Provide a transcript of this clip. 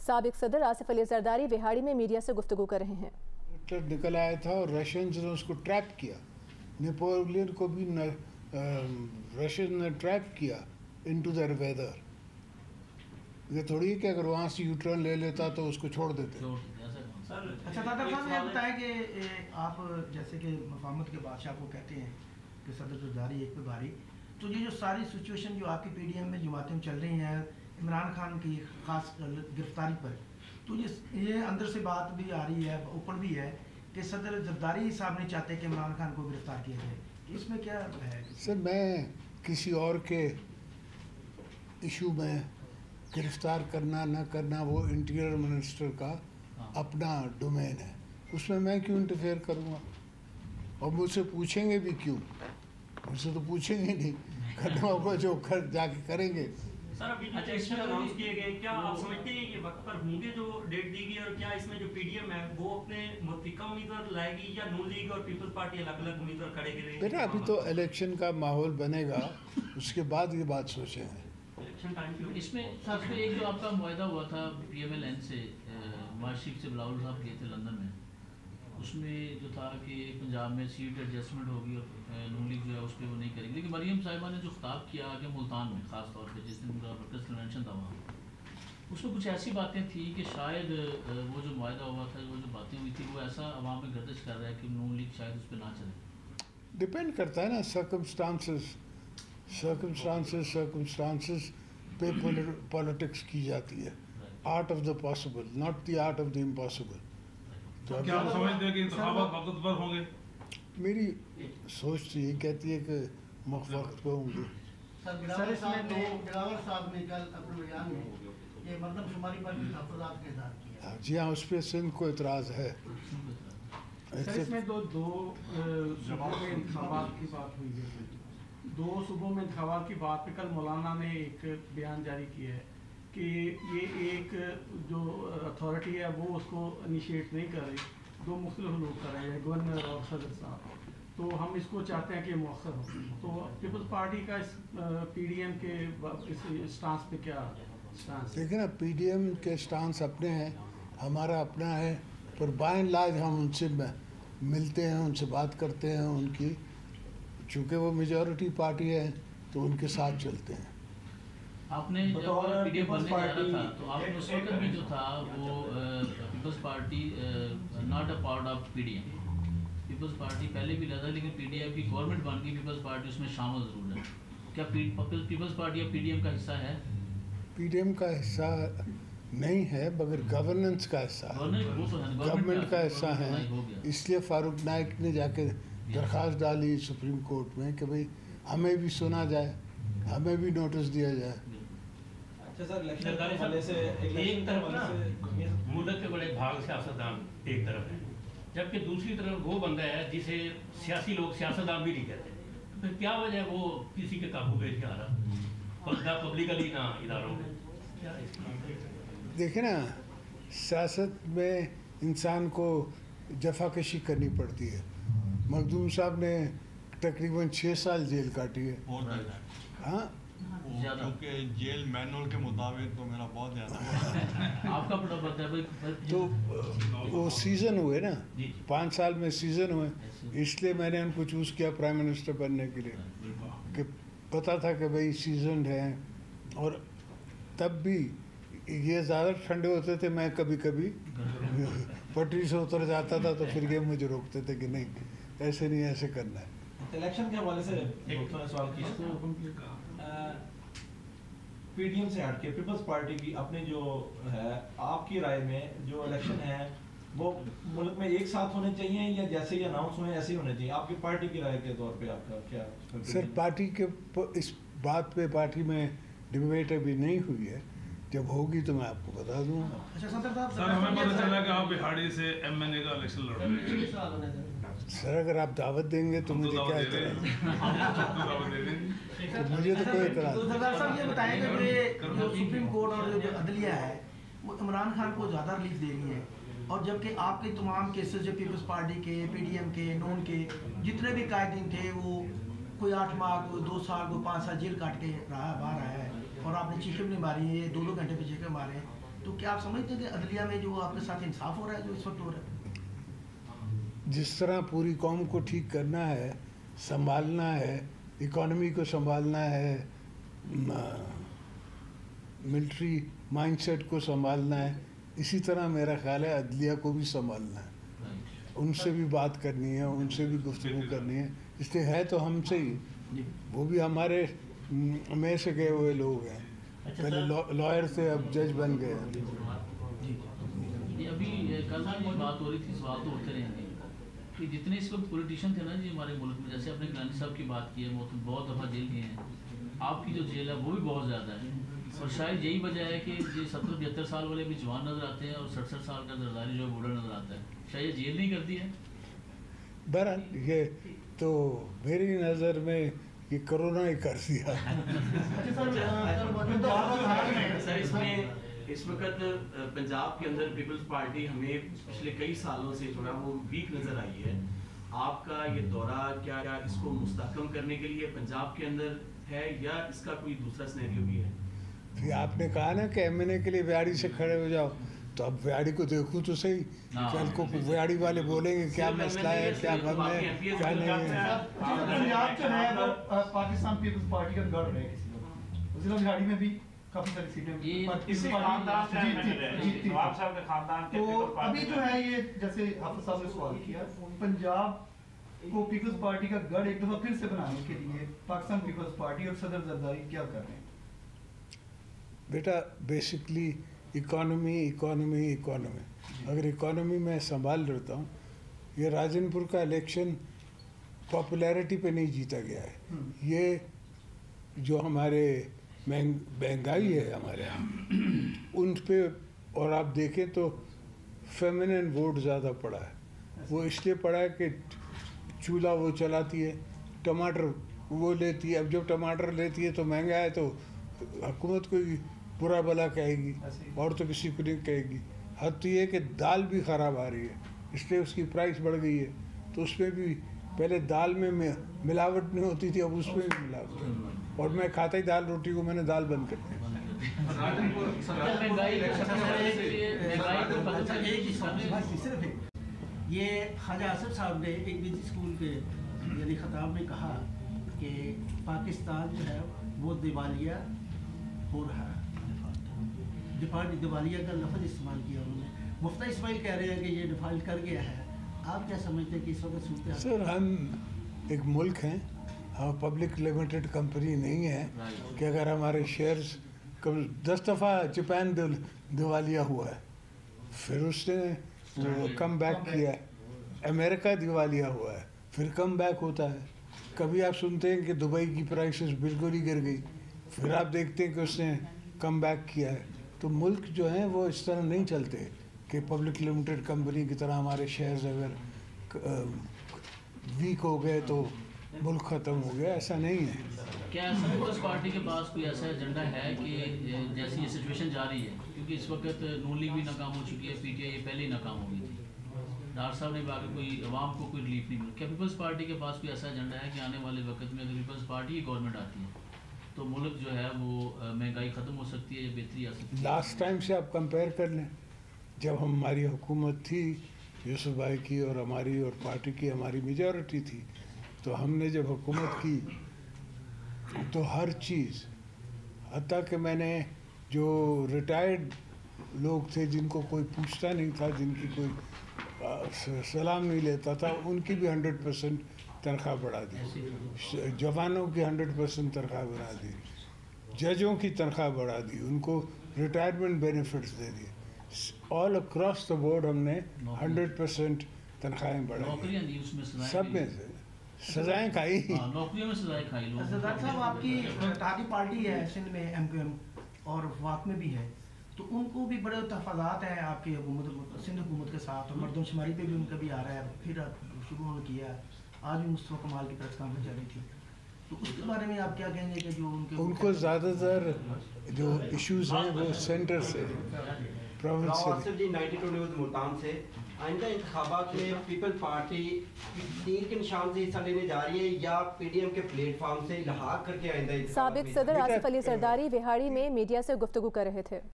سابق صدر آصف علی زرداری وہاڑی میں میڈیا سے گفتگو کر رہے ہیں۔ نکل آیا تھا اور رشینز نے اس کو ٹریپ کیا، نیپولین کو بھی رشین نے ٹریپ کیا انٹو دیئر ویدر۔ یہ تھوڑی کہ اگر وہاں سے یو ٹرن لے لیتا تو اس کو چھوڑ دیتے۔ اچھا صدر صاحب یہ بتائیں کہ آپ جیسے کہ مفاہمت کے بادشاہ کو کہتے ہیں کہ صدر زرداری ایک پہ بھاری، تو یہ جو ساری سچویشن جو آپ کی پی ڈی ایم میں جماعتیں چل رہی ہیں عمران خان کی خاص گرفتاری پر، تو یہ اندر سے بات بھی آ رہی ہے، اوپر بھی ہے کہ صدر زرداری صاحب نہیں چاہتے کہ عمران خان کو گرفتار کیا جائے، اس میں کیا ہے؟ سر میں کسی اور کے ایشو میں گرفتار کرنا نہ کرنا وہ انٹیریئر منسٹر کا اپنا ڈومین ہے، اس میں کیوں انٹرفیئر کروں گا؟ اور مجھ سے پوچھیں گے بھی کیوں؟ مجھ سے تو پوچھیں گے نہیں، کرنا ہوگا جو جا کے کریں گے۔ سر ابھی الیکشن اناؤنس کیے گئے، کیا آپ سمجھتے ہیں کہ وقت پر ہوں گے جو ڈیٹ دی گئی، اور کیا اس میں جو پی ڈی ایم ہے وہ اپنے متفقہ امیدوار لائے گی یا نون لیگ اور پیپلز پارٹی الگ الگ امیدوار کھڑے کرے گی؟ بیٹا ابھی تو الیکشن کا ماحول بنے گا، اس کے بعد یہ بات سوچیں گے۔ اس میں ایک جو آپ کا معاہدہ ہوا تھا پی ایم ایل این سے، نواز شریف سے بلاول صاحب گئے تھے لندن میں، اس میں جو تھا کہ پنجاب میں سیٹ ایڈجسٹمنٹ ہوگی اور نون لیگ جو ہے اس پہ وہ نہیں کرے گی، لیکن مریم صاحبہ نے جو خطاب کیا کہ ملتان میں خاص طور پہ جس دن ورکرز کنونشن تھا وہاں، اس میں کچھ ایسی باتیں تھیں کہ شاید وہ جو معاہدہ ہوا تھا، وہ جو باتیں ہوئی تھی، وہ ایسا عوام میں گردش کر رہا ہے کہ نون لیگ شاید اس پہ نہ چلے۔ ڈپینڈ کرتا ہے نا سرکمسٹانسز پہ پالیٹکس کی جاتی ہے، art of the possible not the art of the impossible. کیا آپ سمجھتے ہیں کہ انتخابات وقت پر ہوں گے؟ میری سوچ تو یہ کہتی ہے کہ وقت پہ ہوں گے۔ سر اس میں بلاول صاحب نے کل اپنے بیان میں یہ مردم شماری پر بھی تحفظات کا اظہار کیا۔ جی ہاں، اس پہ سندھ کو اعتراض ہے۔ سر اس میں دو صوبوں میں انتخابات کی بات ہوئی ہے، دو صوبوں میں انتخابات کی بات پہ کل مولانا نے ایک بیان جاری کیا ہے کہ یہ ایک جو اتھارٹی ہے وہ اس کو انیشیٹ نہیں کر رہی، دو مختلف لوگ کر رہے ہیں، گورنر اور صدر صاحب، تو ہم اس کو چاہتے ہیں کہ مؤخر ہو۔ تو پیپلز پارٹی کا اس پی ڈی ایم کے اس اسٹانس پہ کیا اسٹانس؟ دیکھیں نا، پی ڈی ایم کے اسٹانس اپنے ہیں، ہمارا اپنا ہے، پر بائی اینڈ لارج ہم ان سے ملتے ہیں، ان سے بات کرتے ہیں، ان کی چونکہ وہ میجورٹی پارٹی ہے تو ان کے ساتھ چلتے ہیں۔ آپ نے جب پی ڈی ایم بننے جا رہا تھا تو آپ نے اس وقت بھی جو تھا وہ People's Party not a part of P D M, People's Party پہلے بھی لگا، لیکن پی ڈی ایم کی گورنمنٹ بن گئی، پیپلز پارٹی اس میں شامل ضرور ہے، کیا پیپلز پارٹی اب پی ڈی ایم کا حصہ ہے؟ پی ڈی ایم کا حصہ نہیں ہے مگر گورننس کا حصہ ہے، گورنمنٹ کا حصہ ہے، اس لیے فاروق نائک نے جا کے درخواست ڈالی سپریم کورٹ میں کہ بھئی ہمیں بھی سنا جائے، ہمیں بھی نوٹس دیا جائے۔ ایک طرف نا ملک کے بڑے بھاگ سیاستدان ایک طرف ہے، جبکہ دوسری طرف وہ بندہ ہے جسے سیاسی لوگ سیاستدان بھی نہیں کہتے، پھر کیا وجہ ہے وہ کسی کے قابو میں نہیں آ رہا، پبلکلی نہ اداروں میں؟ دیکھیں نا، سیاست میں انسان کو جفا کشی کرنی پڑتی ہے۔ مخدوم صاحب نے تقریباً 6 سال جیل کاٹی ہے۔ ہاں، کیونکہ جیل مینول کے مطابق تو میرا بہت زیادہ آپ کا بڑا بتا ہے تو وہ سیزن ہوئے نا، 5 سال میں سیزن ہوئے، اس لیے میں نے ان کو چوز کیا پرائم منسٹر بننے کے لیے، کہ پتہ تھا کہ بھائی سیزنڈ ہیں، اور تب بھی یہ زیادہ ٹھنڈے ہوتے تھے، میں کبھی کبھی پٹری سے اتر جاتا تھا تو پھر یہ مجھے روکتے تھے کہ نہیں ایسے نہیں، ایسے کرنا ہے۔ الیکشن کے حوالے سے ایک سوال کیا، پی ڈی ایم سے ہٹ کے پیپلز پارٹی کی اپنے جو ہے، آپ کی رائے میں جو الیکشن ہے وہ ملک میں ایک ساتھ ہونے چاہیے یا جیسے یہ اناؤنس ہوئے ایسے ہی ہونے چاہیے؟ آپ کی پارٹی کی رائے کے طور پہ آپ کا کیا؟ سر پارٹی کے اس بات پہ پارٹی میں ڈبیٹ ابھی نہیں ہوئی ہے، جب ہوگی تو میں آپ کو بتا دوں گا۔ اچھا صدر صاحب، سر ہمیں پتہ چلا کہ آپ بہاڑی سے ایم این اے کا الیکشن لڑ رہے ہیں۔ سر اگر آپ دعوت دیں گے تو مجھے کیا اعتراض ہے؟ مجھے تو کوئی اعتراض نہیں۔ صدر صاحب یہ بتائیں کہ جو سپریم کورٹ اور جو عدلیہ ہے وہ عمران خان کو زیادہ ریلیف دے رہی ہے، اور جبکہ آپ کے تمام کیسز جو پیپلز پارٹی کے، پی ڈی ایم کے، نون کے جتنے بھی قائدین تھے، وہ کوئی 8 ماہ، کوئی 2 سال، کوئی 5 سال جیل کاٹ کے باہر آیا ہے، اور آپ نے چیخیں بھی نہیں ماری ہے، 2 گھنٹے پہ چیخیں مارے ہیں، تو کیا آپ سمجھتے ہیں کہ عدلیہ میں جو آپ کے ساتھ انصاف ہو رہا ہے جو اس وقت ہو رہا ہے؟ جس طرح پوری قوم کو ٹھیک کرنا ہے, سنبھالنا ہے, اکانومی کو سنبھالنا ہے, ملٹری مائنڈ سیٹ کو سنبھالنا ہے, اسی طرح میرا خیال ہے عدلیہ کو بھی سنبھالنا ہے. ان سے بھی بات کرنی ہے, ان سے بھی گفتگو کرنی ہے, اس لیے ہے تو ہم سے ہی, وہ بھی ہمارے میں سے گئے ہوئے لوگ ہیں, پہلے لائر تھے اب جج بن گئے. ابھی کل بھی بات ہو رہی تھی, سوال تو ہوتے رہیں گے کہ جتنے اس وقت پولیٹیشین تھے نا جی ہمارے ملک میں, جیسے اپنے گاندھی صاحب کی بات کی ہے, بہت دفعہ جیل گئے ہیں, آپ کی جو جیل ہے وہ بھی بہت زیادہ ہے, اور شاید یہی وجہ ہے کہ یہ 70-72 سال والے بھی جوان نظر آتے ہیں اور 67 سال کا زرداری جو ہے بوڑھا نظر آتا ہے, شاید یہ جیل نہیں کرتی ہے. بہرحال یہ تو میری نظر میں یہ کرونا ہی کر دیا. سر اس وقت پنجاب کے اندر پیپلز پارٹی ہمیں پچھلے کئی سالوں سے جو ہے وہ ویک نظر آئی ہے. آپ کا یہ دورہ کیا اس کو مستحکم کرنے کے لیے پنجاب کے اندر ہے یا اس کا کوئی دوسرا سینیریو بھی ہے؟ پھر آپ نے کہا نا کہ ایم این اے کے لیے ویاڑی سے کھڑے ہو جاؤ, تو اب ویاڑی کو دیکھوں تو صحیح, کل کو ویاڑی والے بولیں گے کیا مسئلہ ہے, کیا غم ہے, کیا نہیں ہے. پنجاب جو ہے وہ پاکستان پیپلز پارٹی کا گڑھ ہے, ضلع بہاڑی میں بھی کافی ساری سیٹیں تو ابھی جو ہے یہ جیسے حافظ صاحب نے سوال کیا, پنجاب کو پیپلز پارٹی کا گڑھ ایک دفعہ پھر سے بنانے کے لیے پاکستان پیپلز پارٹی اور صدر زرداری کیا کر رہے ہیں؟ بیٹا بیسکلی اکانومی. اگر اکانومی میں سنبھال رہتا ہوں, یہ راجن پور کا الیکشن پاپولیرٹی پہ نہیں جیتا گیا ہے, یہ جو ہمارے مہنگائی ہے ہمارے یہاں ان پہ, اور آپ دیکھیں تو فیمنن ووٹ زیادہ پڑا ہے. وہ اس لیے پڑا ہے کہ چولہا وہ چلاتی ہے, ٹماٹر وہ لیتی ہے. اب جب ٹماٹر لیتی ہے تو مہنگا ہے تو حکومت کو برا بلا کہے گی, اور تو کسی کو نہیں کہے گی. حد تو یہ کہ دال بھی خراب آ رہی ہے, اس لیے اس کی پرائس بڑھ گئی ہے. تو اس میں بھی پہلے دال میں ملاوٹ نہیں ہوتی تھی, اب اس میں بھی ملاوٹ ہے. اور میں کھاتا ہی دال روٹی کو, میں نے دال بند کر دی. یہ خواجہ آصف صاحب نے ایک نجی اسکول کے یعنی خطاب میں کہا کہ پاکستان جو ہے وہ دیوالیہ ہو رہا ہے. دیوالیہ کا لفظ استعمال کیا انہوں نے. مفتہ اسماعیل کہہ رہے ہیں کہ یہ ڈیفالٹ کر گیا ہے. آپ کیا سمجھتے ہیں کہ اس وقت صورت حال؟ سر ہم ایک ملک ہیں, ہم پبلک لمیٹڈ کمپنی نہیں ہے کہ اگر ہمارے شیئرز 10 دفعہ جاپان دیوالیہ ہوا ہے, پھر اس نے کم بیک کیا ہے. امریکہ دیوالیہ ہوا ہے, پھر کم بیک ہوتا ہے. کبھی آپ سنتے ہیں کہ دبئی کی پرائسز بالکل ہی گر گئی, پھر آپ دیکھتے ہیں کہ اس نے کم بیک کیا ہے. تو ملک جو ہیں وہ اس طرح نہیں چلتے کہ پبلک لمیٹڈ کمپنی کی طرح ہمارے شیئرز اگر ویک ہو گئے تو ملک ختم ہو گیا, ایسا نہیں ہے. کیا پیپلز پارٹی کے پاس کوئی ایسا ایجنڈا ہے کہ جیسی یہ سچویشن جاری ہے, کیونکہ اس وقت نون لیگ بھی ناکام ہو چکی ہے, پی ٹی آئی یہ پہلے ہی ناکام ہو گئی تھی, ڈاکٹر صاحب نے باقی کوئی عوام کو کوئی ریلیف نہیں ملا, کیا پیپلز پارٹی کے پاس کوئی ایسا ایجنڈا ہے کہ آنے والے وقت میں اگر پیپلز پارٹی کی گورنمنٹ آتی ہے تو ملک جو ہے وہ مہنگائی ختم ہو سکتی ہے یا بہتری آ سکتی ہے؟ لاسٹ ٹائم سے آپ کمپیئر کر لیں, جب ہماری حکومت تھی یوسف بھائی کی اور ہماری اور پارٹی کی ہماری میجورٹی تھی, تو ہم نے جب حکومت کی تو ہر چیز, حتیٰ کہ میں نے جو ریٹائرڈ لوگ تھے جن کو کوئی پوچھتا نہیں تھا, جن کی کوئی سلام نہیں لیتا تھا, ان کی بھی 100% تنخواہ بڑھا دی. جوانوں کی 100% تنخواہ بڑھا دی. ججوں کی تنخواہ بڑھا دی, ان کو ریٹائرمنٹ بینیفٹس دے دیے. آل اکراس دا بورڈ ہم نے 100% تنخواہیں بڑھائی. سب میں سے سزائیں کھائی. نوکریوں میں سزائیں کھائی لوگ. ڈاکٹر صاحب آپ کی اتحادی پارٹی ہے سندھ میں, ایم کیو ایم, اور وفاق میں بھی ہے, تو ان کو بھی بڑے تحفظات ہیں آپ کی حکومت سندھ حکومت کے ساتھ, اور مردم شماری پہ بھی ان کا بھی آ رہا ہے, پھر شروع کیا. آج بھی مصطفیٰ کمال کی پریس کانفرنس چل رہی تھی, تو اس کے بارے میں آپ کیا کہیں گے کہ جو ان کو زیادہ تر جو ایشوز ہیں وہ سینٹر سے, پروونس سے. جی 92 نیوز ملتان سے, آئندہ انتخابات میں پیپل پارٹی تیر کے نشان سے حصہ لینے جا رہی ہے یا پی ڈی ایم کے پلیٹ فارم سے لحاق کر کے آئندہ؟ سابق صدر آصف علی زرداری وہاڑی میں میڈیا سے گفتگو کر رہے تھے.